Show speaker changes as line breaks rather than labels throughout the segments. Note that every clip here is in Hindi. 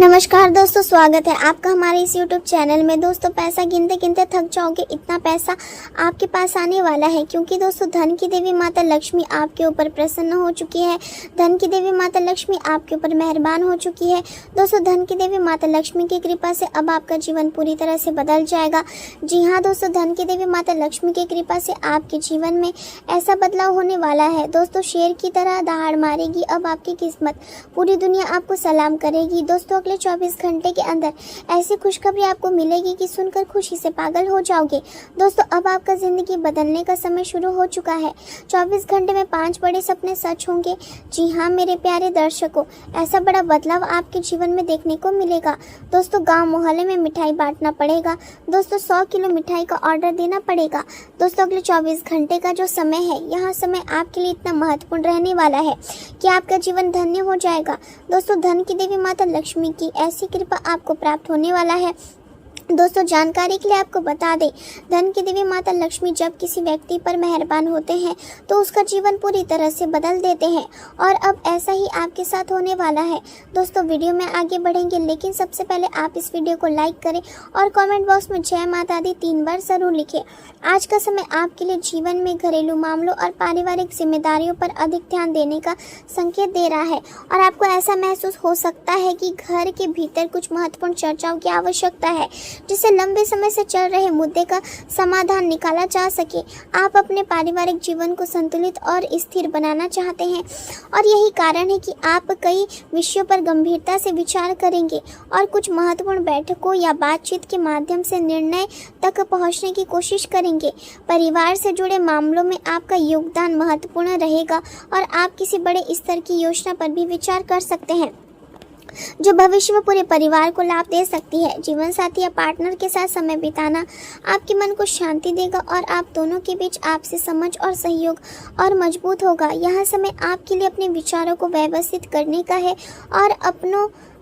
नमस्कार दोस्तों, स्वागत है आपका हमारे इस YouTube चैनल में। दोस्तों, पैसा गिनते गिनते थक जाओगे, इतना पैसा आपके पास आने वाला है, क्योंकि दोस्तों धन की देवी माता लक्ष्मी आपके ऊपर प्रसन्न हो चुकी है। धन की देवी माता लक्ष्मी आपके ऊपर मेहरबान हो चुकी है। दोस्तों, धन की देवी माता लक्ष्मी की कृपा से अब आपका जीवन पूरी तरह से बदल जाएगा। जी हाँ दोस्तों, धन की देवी माता लक्ष्मी की कृपा से आपके जीवन में ऐसा बदलाव होने वाला है। दोस्तों, शेर की तरह दहाड़ मारेगी अब आपकी किस्मत, पूरी दुनिया आपको सलाम करेगी। दोस्तों, अगले 24 घंटे के अंदर ऐसी खुशखबरी आपको मिलेगी कि सुनकर खुशी से पागल हो जाओगे। दोस्तों, अब आपका जिंदगी बदलने का समय शुरू हो चुका है। 24 घंटे में 5 बड़े सपने सच होंगे। जी हाँ मेरे प्यारे दर्शकों, ऐसा बड़ा बदलाव आपके जीवन में देखने को मिलेगा। दोस्तों, गांव मोहल्ले में मिठाई बांटना पड़ेगा। दोस्तों, 100 किलो मिठाई का ऑर्डर देना पड़ेगा। दोस्तों, अगले 24 घंटे का जो समय है, यह समय आपके लिए इतना महत्वपूर्ण रहने वाला है कि आपका जीवन धन्य हो जाएगा। दोस्तों, धन की देवी माता लक्ष्मी की ऐसी कृपा आपको प्राप्त होने वाला है। दोस्तों, जानकारी के लिए आपको बता दें, धन की देवी माता लक्ष्मी जब किसी व्यक्ति पर मेहरबान होते हैं तो उसका जीवन पूरी तरह से बदल देते हैं, और अब ऐसा ही आपके साथ होने वाला है। दोस्तों, वीडियो में आगे बढ़ेंगे, लेकिन सबसे पहले आप इस वीडियो को लाइक करें और कमेंट बॉक्स में जय माता दी 3 बार जरूर लिखें। आज का समय आपके लिए जीवन में घरेलू मामलों और पारिवारिक जिम्मेदारियों पर अधिक ध्यान देने का संकेत दे रहा है, और आपको ऐसा महसूस हो सकता है कि घर के भीतर कुछ महत्वपूर्ण चर्चाओं की आवश्यकता है, जिससे लंबे समय से चल रहे मुद्दे का समाधान निकाला जा सके। आप अपने पारिवारिक जीवन को संतुलित और स्थिर बनाना चाहते हैं, और यही कारण है कि आप कई विषयों पर गंभीरता से विचार करेंगे और कुछ महत्वपूर्ण बैठकों या बातचीत के माध्यम से निर्णय तक पहुंचने की कोशिश करेंगे। परिवार से जुड़े मामलों में आपका योगदान महत्वपूर्ण रहेगा, और आप किसी बड़े स्तर की योजना पर भी विचार कर सकते हैं जो भविष्य में पूरे परिवार को लाभ दे सकती है। जीवन साथी या पार्टनर के साथ समय बिताना आपके मन को शांति देगा, और आप दोनों के बीच आपसी समझ और सहयोग और मजबूत होगा। यह समय आपके लिए अपने विचारों को व्यवस्थित करने का है, और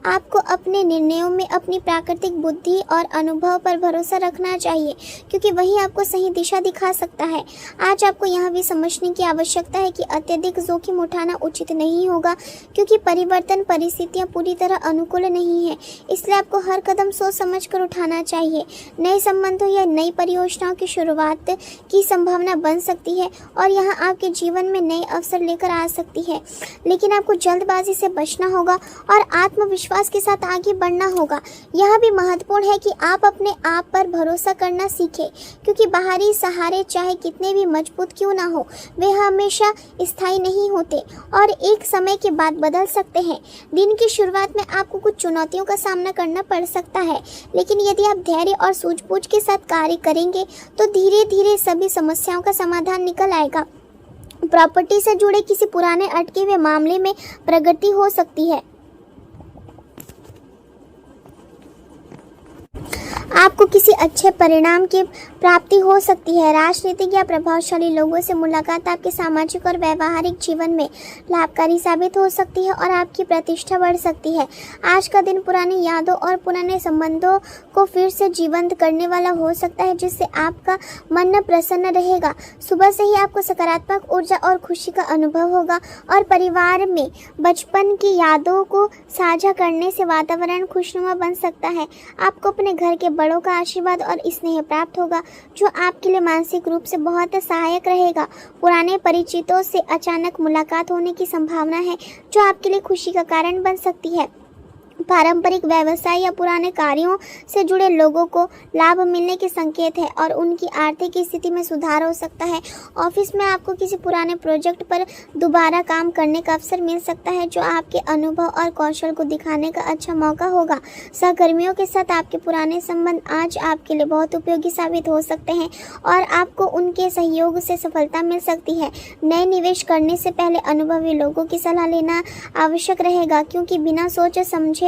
आपको अपने निर्णयों में अपनी प्राकृतिक बुद्धि और अनुभव पर भरोसा रखना चाहिए, क्योंकि वही आपको सही दिशा दिखा सकता है। आज आपको यह भी समझने की आवश्यकता है कि अत्यधिक जोखिम उठाना उचित नहीं होगा, क्योंकि परिवर्तन परिस्थितियां पूरी तरह अनुकूल नहीं है। इसलिए आपको हर कदम सोच समझ कर उठाना चाहिए। नए संबंधों या नई परियोजनाओं की शुरुआत की संभावना बन सकती है, और यह आपके जीवन में नए अवसर लेकर आ सकती है, लेकिन आपको जल्दबाजी से बचना होगा और आत्मविश्वास के साथ आगे बढ़ना होगा। यह भी महत्वपूर्ण है कि आप अपने आप पर भरोसा करना सीखें, क्योंकि बाहरी सहारे चाहे कितने भी मजबूत क्यों ना हो, वे हमेशा स्थायी नहीं होते और एक समय के बाद बदल सकते हैं। दिन की शुरुआत में आपको कुछ चुनौतियों का सामना करना पड़ सकता है, लेकिन यदि आप धैर्य और सूझबूझ के साथ कार्य करेंगे तो धीरे धीरे सभी समस्याओं का समाधान निकल आएगा। प्रॉपर्टी से जुड़े किसी पुराने अटके हुए मामले में प्रगति हो सकती है। आपको किसी अच्छे परिणाम की प्राप्ति हो सकती है। राजनीतिक या प्रभावशाली लोगों से मुलाकात आपके सामाजिक और व्यवहारिक जीवन में लाभकारी साबित हो सकती है, और आपकी प्रतिष्ठा बढ़ सकती है। आज का दिन पुरानी यादों और पुराने संबंधों को फिर से जीवंत करने वाला हो सकता है, जिससे आपका मन प्रसन्न रहेगा। सुबह से ही आपको सकारात्मक ऊर्जा और खुशी का अनुभव होगा, और परिवार में बचपन की यादों को साझा करने से वातावरण खुशनुमा बन सकता है। आपको अपने घर के बड़ों का आशीर्वाद और स्नेह प्राप्त होगा, जो आपके लिए मानसिक रूप से बहुत सहायक रहेगा। पुराने परिचितों से अचानक मुलाकात होने की संभावना है, जो आपके लिए खुशी का कारण बन सकती है। पारंपरिक व्यवसाय या पुराने कार्यों से जुड़े लोगों को लाभ मिलने के संकेत है, और उनकी आर्थिक स्थिति में सुधार हो सकता है। ऑफिस में आपको किसी पुराने प्रोजेक्ट पर दोबारा काम करने का अवसर मिल सकता है, जो आपके अनुभव और कौशल को दिखाने का अच्छा मौका होगा। सहकर्मियों के साथ आपके पुराने संबंध आज आपके लिए बहुत उपयोगी साबित हो सकते हैं, और आपको उनके सहयोग से सफलता मिल सकती है। नए निवेश करने से पहले अनुभवी लोगों की सलाह लेना आवश्यक रहेगा, क्योंकि बिना सोचे समझे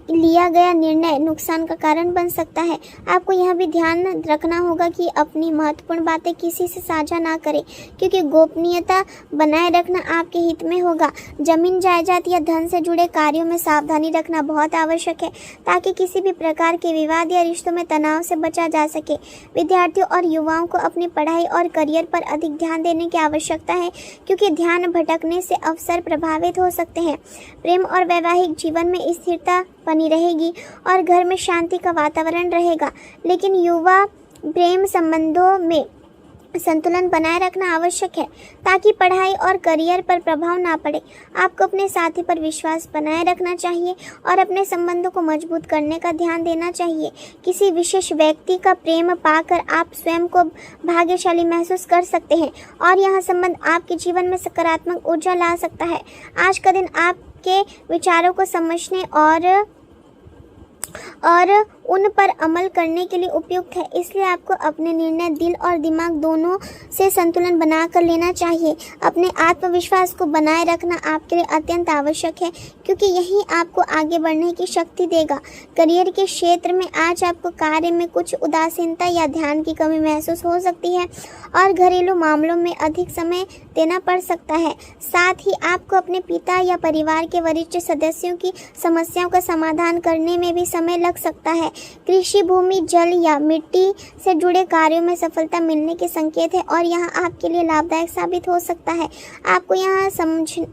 लिया गया निर्णय नुकसान का कारण बन सकता है। आपको यह भी ध्यान रखना होगा कि अपनी महत्वपूर्ण बातें किसी से साझा ना करें, क्योंकि गोपनीयता बनाए रखना आपके हित में होगा। जमीन जायदाद या धन से जुड़े कार्यों में सावधानी रखना बहुत आवश्यक है, ताकि किसी भी प्रकार के विवाद या रिश्तों में तनाव से बचा जा सके। विद्यार्थियों और युवाओं को अपनी पढ़ाई और करियर पर अधिक ध्यान देने की आवश्यकता है, क्योंकि ध्यान भटकने से अवसर प्रभावित हो सकते हैं। प्रेम और वैवाहिक जीवन में स्थिरता स्थिरता बनी रहेगी और घर में शांति का वातावरण रहेगा। लेकिन युवा प्रेम संबंधों में संतुलन बनाए रखना आवश्यक है ताकि पढ़ाई और करियर पर प्रभाव ना पड़े। आपको अपने साथी पर विश्वास बनाए रखना चाहिए और अपने संबंधों को मजबूत करने का ध्यान देना चाहिए। किसी विशेष व्यक्ति का प्रेम पाकर आप स्वयं को भाग्यशाली महसूस कर सकते हैं और यह संबंध आपके जीवन में सकारात्मक ऊर्जा ला सकता है। आज का दिन आपके विचारों को समझने और उन पर अमल करने के लिए उपयुक्त है, इसलिए आपको अपने निर्णय दिल और दिमाग दोनों से संतुलन बनाकर लेना चाहिए। अपने आत्मविश्वास को बनाए रखना आपके लिए अत्यंत आवश्यक है क्योंकि यही आपको आगे बढ़ने की शक्ति देगा। करियर के क्षेत्र में आज आपको कार्य में कुछ उदासीनता या ध्यान की कमी महसूस हो सकती है और घरेलू मामलों में अधिक समय देना पड़ सकता है। साथ ही आपको अपने पिता या परिवार के वरिष्ठ सदस्यों की समस्याओं का समाधान करने में भी समय लग सकता है। कृषि भूमि, जल या मिट्टी से जुड़े कार्यों में सफलता मिलने के संकेत है और यह आपके लिए लाभदायक साबित हो सकता है। आपको यह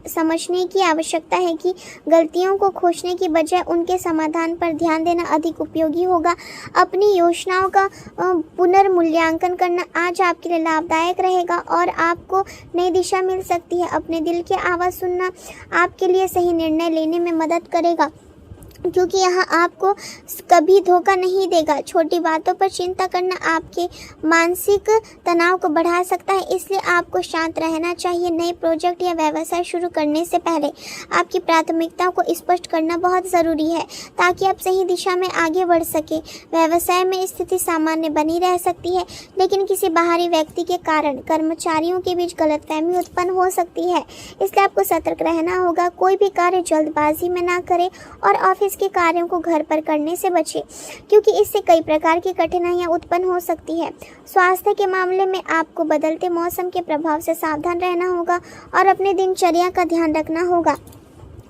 समझने की आवश्यकता है कि गलतियों को खोजने की बजाय उनके समाधान पर ध्यान देना अधिक उपयोगी होगा। अपनी योजनाओं का पुनर्मूल्यांकन करना आज आपके लिए लाभदायक रहेगा और आपको नई दिशा मिल सकती है। अपने दिल की आवाज़ सुनना आपके लिए सही निर्णय लेने में मदद करेगा क्योंकि यह आपको कभी धोखा नहीं देगा। छोटी बातों पर चिंता करना आपके मानसिक तनाव को बढ़ा सकता है, इसलिए आपको शांत रहना चाहिए। नए प्रोजेक्ट या व्यवसाय शुरू करने से पहले आपकी प्राथमिकताओं को स्पष्ट करना बहुत ज़रूरी है ताकि आप सही दिशा में आगे बढ़ सके। व्यवसाय में स्थिति सामान्य बनी रह सकती है, लेकिन किसी बाहरी व्यक्ति के कारण कर्मचारियों के बीच गलतफहमी उत्पन्न हो सकती है, इसलिए आपको सतर्क रहना होगा। कोई भी कार्य जल्दबाजी में ना करें और ऑफिस के कार्यों को घर पर करने से बचें क्योंकि इससे कई प्रकार की कठिनाइयां उत्पन्न हो सकती है। स्वास्थ्य के मामले में आपको बदलते मौसम के प्रभाव से सावधान रहना होगा और अपने दिनचर्या का ध्यान रखना होगा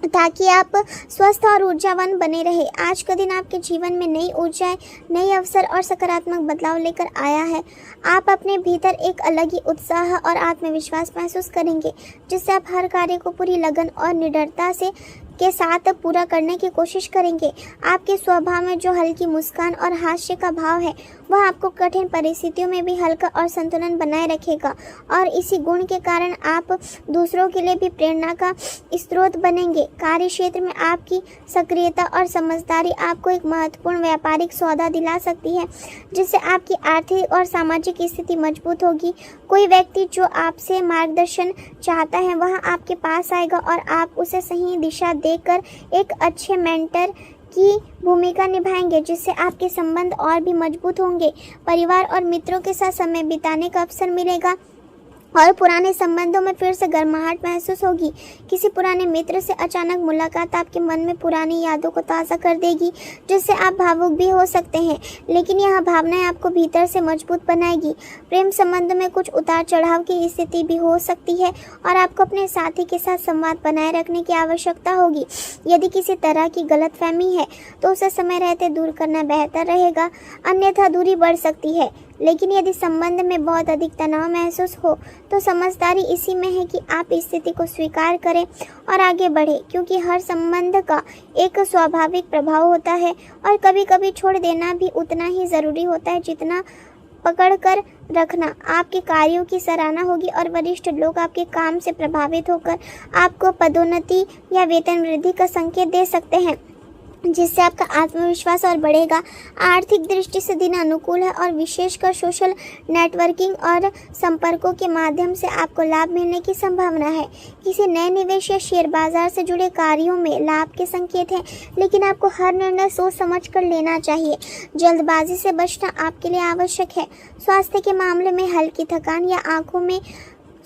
ताकि आप स्वस्थ और ऊर्जावान बने रहे। आज का दिन आपके जीवन में नई ऊर्जाएं, नए अवसर और सकारात्मक बदलाव लेकर आया है। आप अपने भीतर एक अलग ही उत्साह और आत्मविश्वास महसूस करेंगे जिससे आप हर कार्य को पूरी लगन और निडरता के साथ पूरा करने की कोशिश करेंगे। आपके स्वभाव में जो हल्की मुस्कान और हास्य का भाव है वह आपको कठिन परिस्थितियों में भी हल्का और संतुलन बनाए रखेगा और इसी गुण के कारण आप दूसरों के लिए भी प्रेरणा का स्रोत बनेंगे। कार्य क्षेत्र में आपकी सक्रियता और समझदारी आपको एक महत्वपूर्ण व्यापारिक सौदा दिला सकती है जिससे आपकी आर्थिक और सामाजिक स्थिति मजबूत होगी। कोई व्यक्ति जो आपसे मार्गदर्शन चाहता है वह आपके पास आएगा और आप उसे सही दिशा देकर एक अच्छे मेंटर की भूमिका निभाएंगे जिससे आपके संबंध और भी मजबूत होंगे। परिवार और मित्रों के साथ समय बिताने का अवसर मिलेगा और पुराने संबंधों में फिर से गर्माहट महसूस होगी। किसी पुराने मित्र से अचानक मुलाकात आपके मन में पुरानी यादों को ताज़ा कर देगी जिससे आप भावुक भी हो सकते हैं, लेकिन यह भावनाएं आपको भीतर से मजबूत बनाएगी। प्रेम संबंध में कुछ उतार चढ़ाव की स्थिति भी हो सकती है और आपको अपने साथी के साथ संवाद बनाए रखने की आवश्यकता होगी। यदि किसी तरह की गलतफहमी है तो उसे समय रहते दूर करना बेहतर रहेगा, अन्यथा दूरी बढ़ सकती है। लेकिन यदि संबंध में बहुत अधिक तनाव महसूस हो तो समझदारी इसी में है कि आप इस स्थिति को स्वीकार करें और आगे बढ़ें क्योंकि हर संबंध का एक स्वाभाविक प्रभाव होता है और कभी कभी छोड़ देना भी उतना ही ज़रूरी होता है जितना पकड़ कर रखना। आपके कार्यों की सराहना होगी और वरिष्ठ लोग आपके काम से प्रभावित होकर आपको पदोन्नति या वेतन वृद्धि का संकेत दे सकते हैं जिससे आपका आत्मविश्वास और बढ़ेगा। आर्थिक दृष्टि से दिन अनुकूल है और विशेषकर सोशल नेटवर्किंग और संपर्कों के माध्यम से आपको लाभ मिलने की संभावना है। किसी नए निवेश या शेयर बाजार से जुड़े कार्यों में लाभ के संकेत हैं, लेकिन आपको हर निर्णय सोच समझ कर लेना चाहिए। जल्दबाजी से बचना आपके लिए आवश्यक है। स्वास्थ्य के मामले में हल्की थकान या आंखों में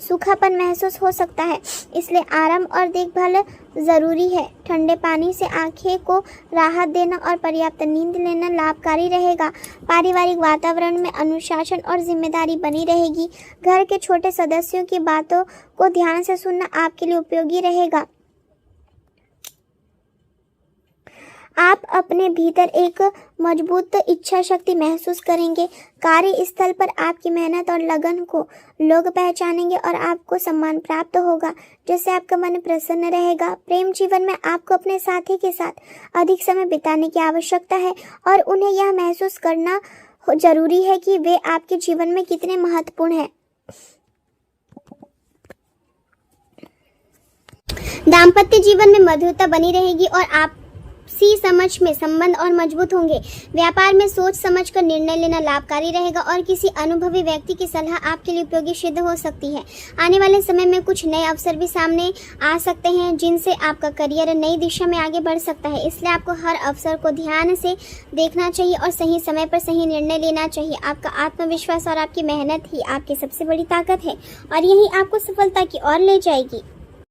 सूखापन महसूस हो सकता है, इसलिए आराम और देखभाल ज़रूरी है। ठंडे पानी से आंखें को राहत देना और पर्याप्त नींद लेना लाभकारी रहेगा। पारिवारिक वातावरण में अनुशासन और जिम्मेदारी बनी रहेगी। घर के छोटे सदस्यों की बातों को ध्यान से सुनना आपके लिए उपयोगी रहेगा। आप अपने भीतर एक मजबूत इच्छा शक्ति महसूस करेंगे। कार्यस्थल पर आपकी मेहनत और लगन को लोग पहचानेंगे और आपको सम्मान प्राप्त होगा, जिससे आपका मन प्रसन्न रहेगा। प्रेम जीवन में आपको अपने साथी के साथ अधिक समय बिताने की आवश्यकता है और उन्हें यह महसूस करना जरूरी है कि वे आपके जीवन में कितने महत्वपूर्ण हैं। दाम्पत्य जीवन में मधुरता बनी रहेगी और आपसी समझ में संबंध और मजबूत होंगे। व्यापार में सोच समझकर निर्णय लेना लाभकारी रहेगा और किसी अनुभवी व्यक्ति की सलाह आपके लिए उपयोगी सिद्ध हो सकती है। आने वाले समय में कुछ नए अवसर भी सामने आ सकते हैं, जिनसे आपका करियर नई दिशा में आगे बढ़ सकता है। इसलिए आपको हर अवसर को ध्यान से देखना चाहिए और सही समय पर सही निर्णय लेना चाहिए। आपका आत्मविश्वास और आपकी मेहनत ही आपकी सबसे बड़ी ताकत है और यही आपको सफलता की ओर ले जाएगी।